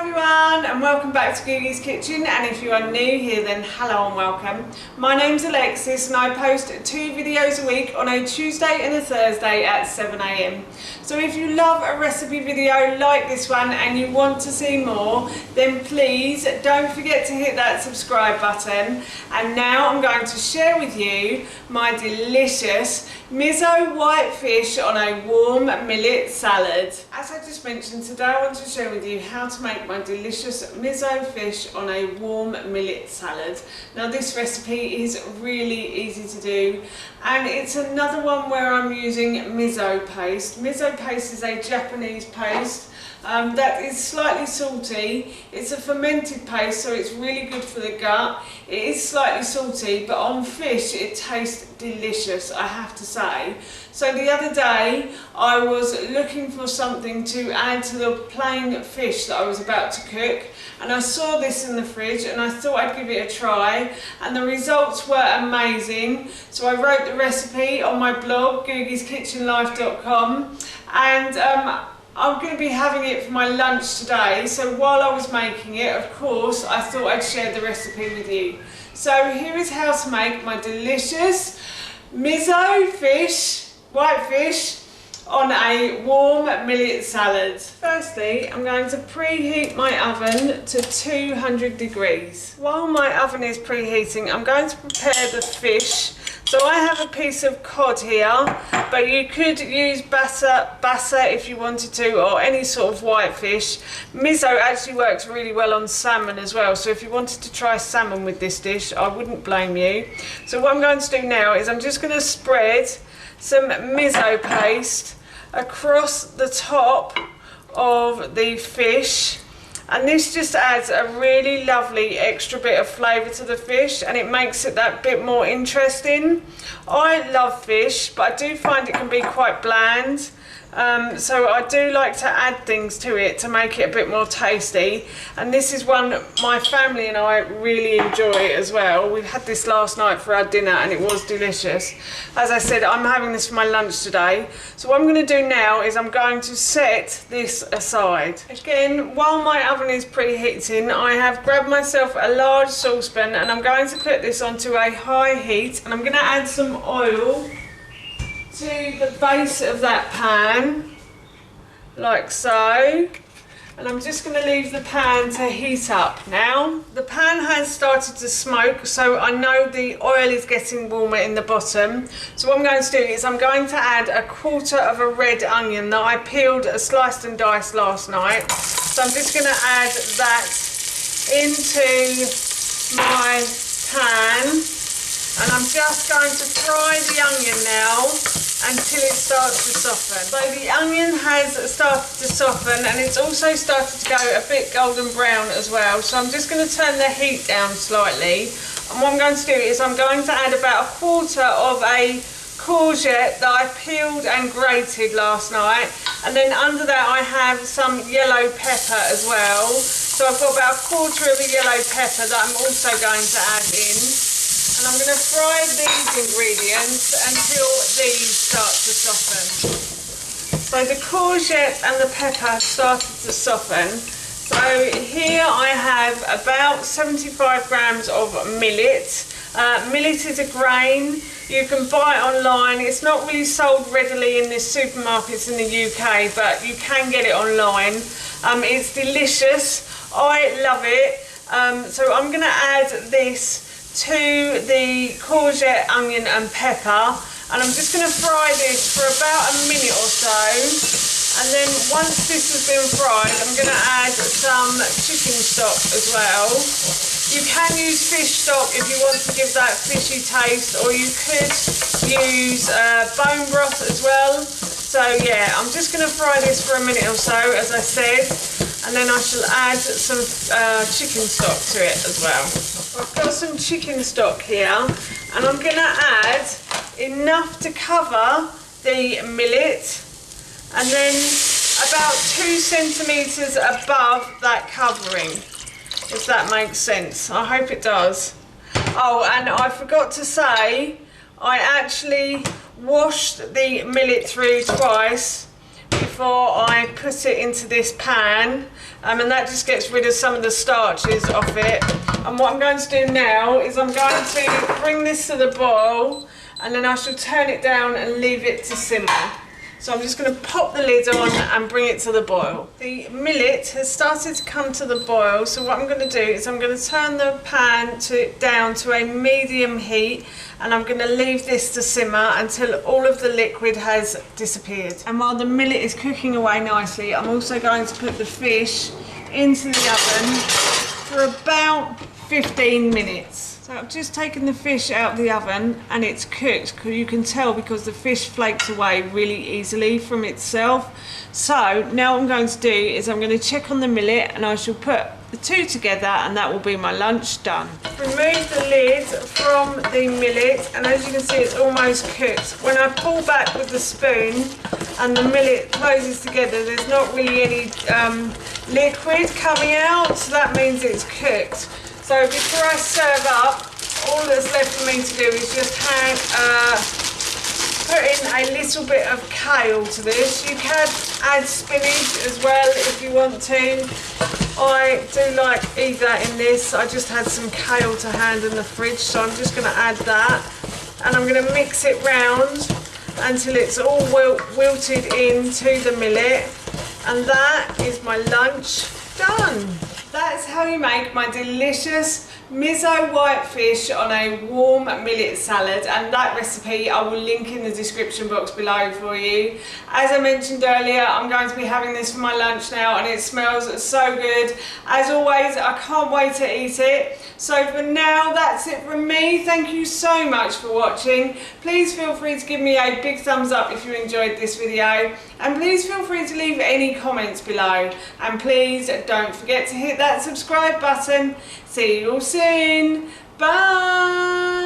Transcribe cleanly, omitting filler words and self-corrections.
everyone and welcome back to Googie's Kitchen, and if you are new here then hello and welcome. My name's Alexis and I post 2 videos a week on a Tuesday and a Thursday at 7 AM. So if you love a recipe video like this one and you want to see more, then please don't forget to hit that subscribe button. And now I'm going to share with you my delicious miso white fish on a warm millet salad. As I just mentioned, today I want to share with you how to make my delicious miso fish on a warm millet salad. Now this recipe is really easy to do, and it's another one where I'm using miso paste. Miso paste is a Japanese paste that is slightly salty. It's a fermented paste, so it's really good for the gut. It is slightly salty, but on fish it tastes delicious, I have to say. So the other day I was looking for something to add to the plain fish that I was about to cook, and I saw this in the fridge and I thought I'd give it a try, and the results were amazing. So I wrote the recipe on my blog googieskitchenlife.com, and I'm going to be having it for my lunch today. So while I was making it, of course, I thought I'd share the recipe with you. So here is how to make my delicious miso fish, white fish, on a warm millet salad. Firstly, I'm going to preheat my oven to 200 degrees. While my oven is preheating, I'm going to prepare the fish. So I have a piece of cod here, but you could use basa if you wanted to, or any sort of white fish. Miso actually works really well on salmon as well, so if you wanted to try salmon with this dish, I wouldn't blame you. So what I'm going to do now is I'm just going to spread some miso paste across the top of the fish, and this just adds a really lovely extra bit of flavour to the fish, and it makes it that bit more interesting. I love fish, but I do find it can be quite bland. So I do like to add things to it to make it a bit more tasty, and this is one my family and I really enjoy as well. We had this last night for our dinner and it was delicious. As I said, I'm having this for my lunch today. So what I'm going to do now is I'm going to set this aside. Again, while my oven is preheating, I have grabbed myself a large saucepan and I'm going to put this onto a high heat, and I'm going to add some oil to the base of that pan, like so, and I'm just going to leave the pan to heat up. Now the pan has started to smoke, so I know the oil is getting warmer in the bottom. So what I'm going to do is I'm going to add 1/4 of a red onion that I peeled, sliced and diced last night. So I'm just going to add that into my pan, and I'm just going to fry the onion now until it starts to soften. So the onion has started to soften, and it's also started to go a bit golden brown as well. So I'm just going to turn the heat down slightly, and what I'm going to do is I'm going to add about 1/4 of a courgette that I peeled and grated last night, and then under that I have some yellow pepper as well. So I've got about 1/4 of a yellow pepper that I'm also going to add in. And I'm going to fry these ingredients until these start to soften. So the courgette and the pepper started to soften. So here I have about 75 grams of millet. Millet is a grain. You can buy it online. It's not really sold readily in the supermarkets in the UK, but you can get it online. It's delicious. I love it. So I'm going to add this to the courgette, onion and pepper, and I'm just going to fry this for about a minute or so, and then once this has been fried I'm going to add some chicken stock as well. You can use fish stock if you want to give that fishy taste, or you could use bone broth as well. So yeah, I'm just going to fry this for a minute or so, as I said, and then I shall add some chicken stock to it as well. I've got some chicken stock here, and I'm going to add enough to cover the millet, and then about 2 centimetres above that covering, if that makes sense. I hope it does. Oh, and I forgot to say, I actually washed the millet through twice before I put it into this pan, and that just gets rid of some of the starches off it. And what I'm going to do now is I'm going to bring this to the boil, and then I shall turn it down and leave it to simmer. So I'm just going to pop the lid on and bring it to the boil. The millet has started to come to the boil, so what I'm going to do is I'm going to turn the pan down to a medium heat, and I'm going to leave this to simmer until all of the liquid has disappeared. And while the millet is cooking away nicely, I'm also going to put the fish into the oven for about 15 minutes. So I've just taken the fish out of the oven and it's cooked. You can tell because the fish flakes away really easily from itself. So now what I'm going to do is I'm going to check on the millet, and I shall put the two together, and that will be my lunch done. Remove the lid from the millet, and as you can see it's almost cooked. When I pull back with the spoon and the millet closes together, there's not really any liquid coming out, so that means it's cooked. So before I serve up, all that's left for me to do is just put in a little bit of kale to this. You can add spinach as well if you want to. I do like either in this. I just had some kale to hand in the fridge, so I'm just going to add that. And I'm going to mix it round until it's all wilted into the millet. And that is my lunch done. That's how you make my delicious miso whitefish on a warm millet salad, and that recipe I will link in the description box below for you. As I mentioned earlier, I'm going to be having this for my lunch now, and it smells so good. As always, I can't wait to eat it. So for now, that's it from me. Thank you so much for watching. Please feel free to give me a big thumbs up if you enjoyed this video, and please feel free to leave any comments below, and please don't forget to hit that subscribe button. See you all soon. Bye.